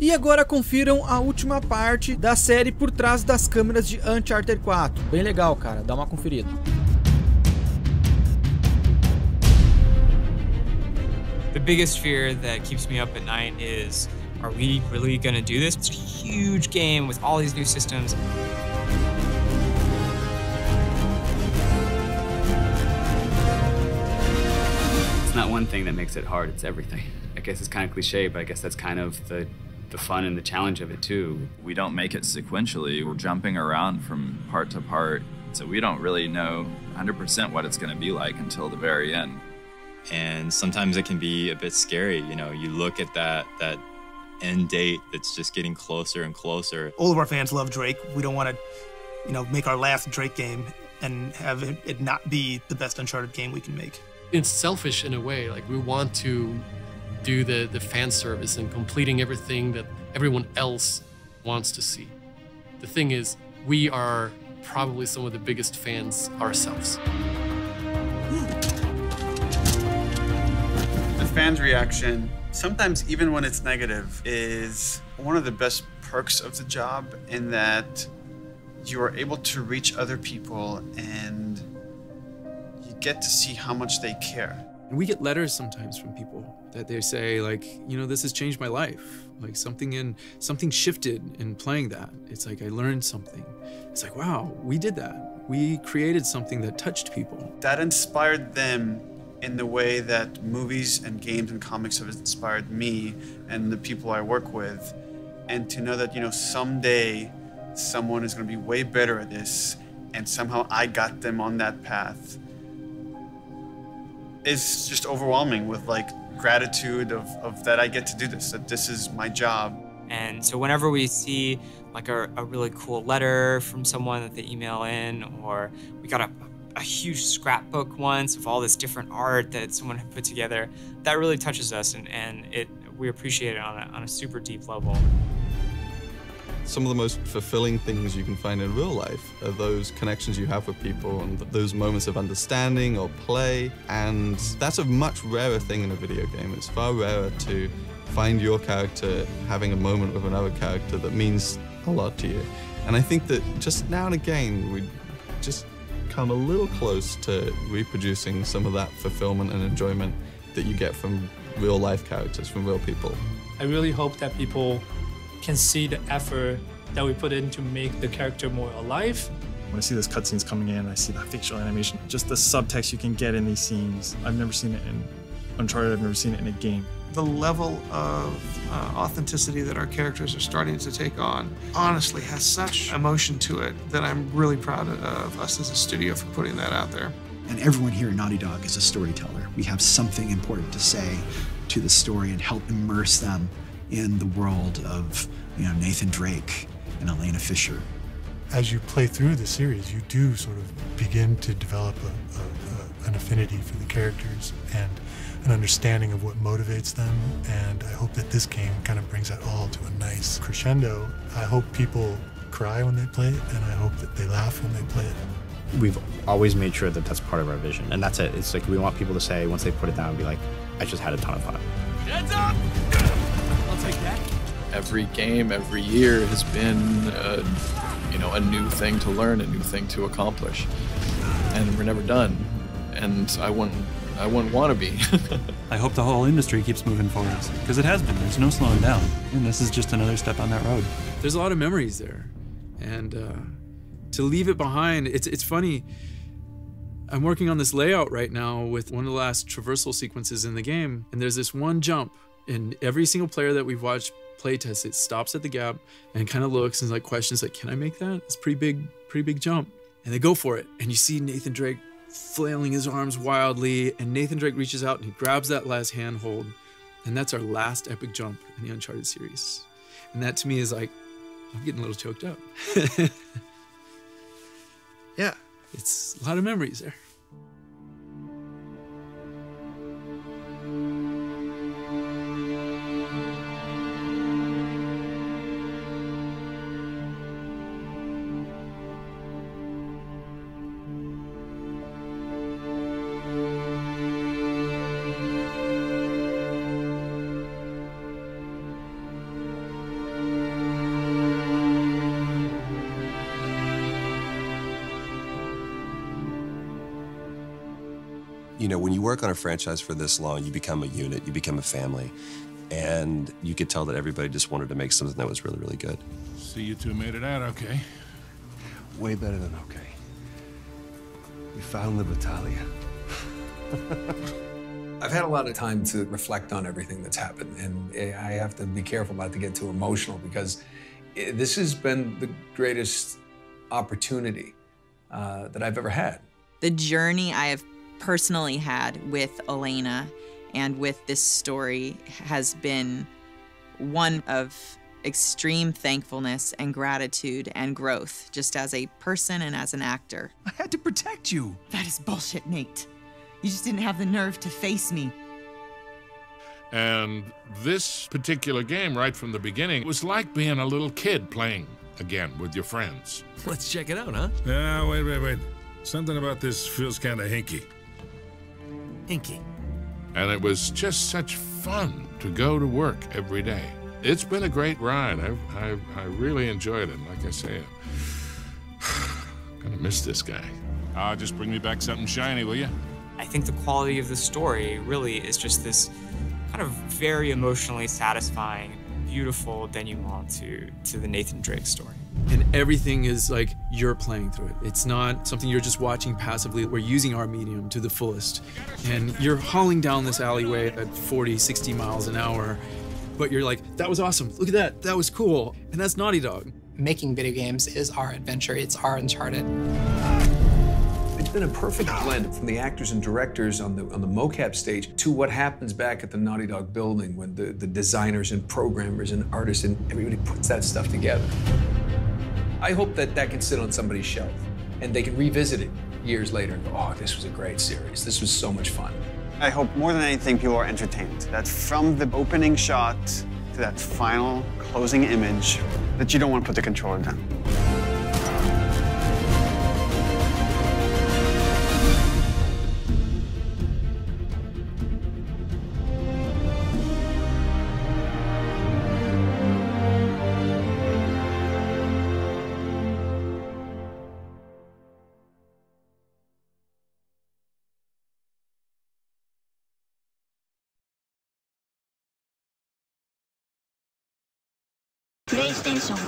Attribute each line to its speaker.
Speaker 1: E agora confiram a última parte da série por trás das câmeras de Uncharted 4. Bem legal, cara, dá uma conferida.
Speaker 2: The biggest fear that keeps me up at night is, are we really gonna do this? It's a huge game with all these new systems.
Speaker 3: It's not one thing that makes it hard, it's everything. I guess it's kind of cliche, but I guess that's kind of the fun and the challenge of it too.
Speaker 4: We don't make it sequentially. We're jumping around from part to part, so we don't really know 100% what it's going to be like until the very end.
Speaker 5: And sometimes it can be a bit scary. You know, you look at that end date that's just getting closer and closer.
Speaker 6: All of our fans love Drake. We don't want to, you know, make our last Drake game and have it not be the best Uncharted game we can make.
Speaker 7: It's selfish in a way. Like, we want to do the fan service and completing everything that everyone else wants to see. The thing is, we are probably some of the biggest fans ourselves.
Speaker 8: The fans' reaction, sometimes even when it's negative, is one of the best perks of the job, in that you are able to reach other people and you get to see how much they care.
Speaker 9: And we get letters sometimes from people that they say, like, you know, this has changed my life. Like, something shifted in playing that. It's like, I learned something. It's like, wow, we did that. We created something that touched people.
Speaker 8: That inspired them in the way that movies and games and comics have inspired me and the people I work with. And to know that, you know, someday someone is going to be way better at this, and somehow I got them on that path, is just overwhelming with, like, gratitude of that I get to do this, that this is my job.
Speaker 2: And so whenever we see like a really cool letter from someone that they email in, or we got a huge scrapbook once of all this different art that someone had put together, that really touches us, and we appreciate it on a super deep level.
Speaker 10: Some of the most fulfilling things you can find in real life are those connections you have with people and those moments of understanding or play. And that's a much rarer thing in a video game. It's far rarer to find your character having a moment with another character that means a lot to you. And I think that just now and again, we just come a little close to reproducing some of that fulfillment and enjoyment that you get from real life characters, from real people.
Speaker 11: I really hope that people can see the effort that we put in to make the character more alive.
Speaker 12: When I see those cutscenes coming in, I see that facial animation, just the subtext you can get in these scenes. I've never seen it in Uncharted, I've never seen it in a game.
Speaker 6: The level of authenticity that our characters are starting to take on honestly has such emotion to it that I'm really proud of us as a studio for putting that out there.
Speaker 13: And everyone here at Naughty Dog is a storyteller. We have something important to say to the story and help immerse them in the world of, you know, Nathan Drake and Elena Fisher.
Speaker 14: As you play through the series, you do sort of begin to develop an affinity for the characters and an understanding of what motivates them, and I hope that this game kind of brings that all to a nice crescendo. I hope people cry when they play it, and I hope that they laugh when they play it.
Speaker 15: We've always made sure that that's part of our vision, and that's it. It's like we want people to say, once they put it down, be like, I just had a ton of fun.
Speaker 2: Heads up! I'll take that.
Speaker 16: Every game, every year has been, you know, a new thing to learn, a new thing to accomplish, and we're never done. And I wouldn't want to be.
Speaker 17: I hope the whole industry keeps moving forward, because it has been. There's no slowing down, and this is just another step on that road.
Speaker 9: There's a lot of memories there, and to leave it behind, it's funny. I'm working on this layout right now with one of the last traversal sequences in the game, and there's this one jump, and every single player that we've watched playtest it stops at the gap and kind of looks and like questions like, can I make that? It's a pretty big jump. And they go for it, and you see Nathan Drake flailing his arms wildly, and Nathan Drake reaches out and he grabs that last handhold, and that's our last epic jump in the Uncharted series. And that to me is like, I'm getting a little choked up. Yeah, it's a lot of memories there.
Speaker 18: You know, when you work on a franchise for this long, you become a unit, you become a family. And you could tell that everybody just wanted to make something that was really, really good.
Speaker 19: See, you two made it out okay.
Speaker 20: Way better than okay. We found the battalion.
Speaker 21: I've had a lot of time to reflect on everything that's happened, and I have to be careful not to get too emotional because this has been the greatest opportunity that I've ever had.
Speaker 22: The journey I have personally had with Elena and with this story has been one of extreme thankfulness and gratitude and growth, just as a person and as an actor.
Speaker 23: I had to protect you.
Speaker 24: That is bullshit, Nate. You just didn't have the nerve to face me.
Speaker 19: And this particular game, right from the beginning, was like being a little kid playing again with your friends.
Speaker 23: Let's check it out, huh?
Speaker 19: Yeah, wait. Something about this feels kind of hinky.
Speaker 23: Hinky.
Speaker 19: And it was just such fun to go to work every day. It's been a great ride. I really enjoyed it. Like I say, I'm gonna miss this guy. Just bring me back something shiny, will you?
Speaker 2: I think the quality of the story really is just this kind of very emotionally satisfying, beautiful denouement to the Nathan Drake story.
Speaker 9: And everything is like you're playing through it. It's not something you're just watching passively. We're using our medium to the fullest. And you're hauling down this alleyway at 40, 60 miles an hour, but you're like, that was awesome. Look at that. That was cool. And that's Naughty Dog.
Speaker 25: Making video games is our adventure. It's our Uncharted.
Speaker 21: It's been a perfect blend from the actors and directors on the mocap stage to what happens back at the Naughty Dog building when the designers and programmers and artists and everybody puts that stuff together. I hope that that can sit on somebody's shelf and they can revisit it years later and go, oh, this was a great series. This was so much fun.
Speaker 8: I hope more than anything people are entertained. That from the opening shot to that final closing image, that you don't want to put the controller down.
Speaker 24: PlayStation